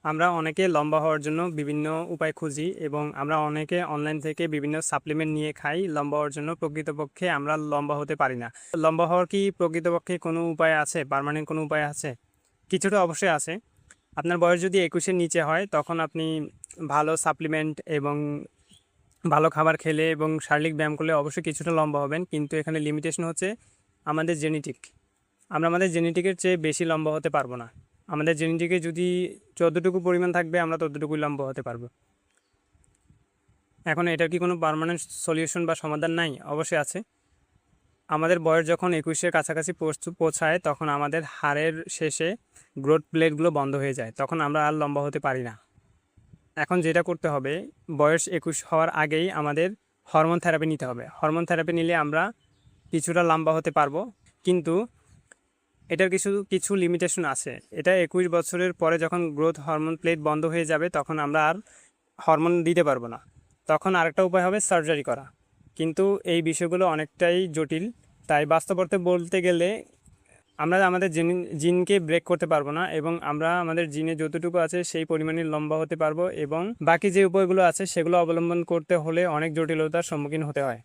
আমরা অনেকে লম্বা হওয়ার জন্য বিভিন্ন উপায় খুঁজি এবং আমরা অনেকে অনলাইন থেকে বিভিন্ন সাপ্লিমেন্ট নিয়ে খাই লম্বা হওয়ার জন্য। প্রকৃতপক্ষে আমরা লম্বা হতে পারি না। লম্বা হওয়ার কি প্রকৃতপক্ষে কোনো উপায় আছে, পার্মানেন্ট কোনো উপায় আছে? কিছুটা অবশ্যই আছে। আপনার বয়স যদি 21-এর নিচে হয় তখন আপনি ভালো সাপ্লিমেন্ট এবং ভালো খাবার খেলে এবং শারীরিক ব্যায়াম করলে অবশ্যই কিছুটা লম্বা হবেন, কিন্তু এখানে লিমিটেশন হচ্ছে আমাদের জেনেটিক। আমরা আমাদের জেনেটিকের চেয়ে বেশি লম্বা হতে পারবো না। আমাদের জেনেটিকে যদি যতটুকু পরিমাণ থাকবে আমরা ততটুকুই লম্বা হতে পারবো। এখন এটার কি কোনো পার্মানেন্ট সলিউশন বা সমাধান নাই? অবশ্যই আছে। আমাদের বয়স যখন 21-এর কাছাকাছি পৌঁছায় তখন আমাদের হাড়ের শেষে গ্রোথ প্লেটগুলো বন্ধ হয়ে যায়, তখন আমরা আর লম্বা হতে পারি না। এখন যেটা করতে হবে, বয়স 21 হওয়ার আগেই আমাদের হরমোন থেরাপি নিতে হবে। হরমোন থেরাপি নিলে আমরা কিছুটা লম্বা হতে পারবো, কিন্তু এটার কিছু কিছু লিমিটেশন আছে। এটা 21 বছরের পরে যখন গ্রোথ হরমোন প্লেট বন্ধ হয়ে যাবে তখন আমরা আর হরমোন দিতে পারবো না। তখন আরেকটা উপায় হবে সার্জারি করা, কিন্তু এই বিষয়গুলো অনেকটাই জটিল। তাই বাস্তব অর্থে বলতে গেলে আমরা আমাদের জিনকে ব্রেক করতে পারবো না, এবং আমরা আমাদের জিনে যতটুকু আছে সেই পরিমাণে লম্বা হতে পারবো, এবং বাকি যে উপায়গুলো আছে সেগুলো অবলম্বন করতে হলে অনেক জটিলতার সম্মুখীন হতে হয়।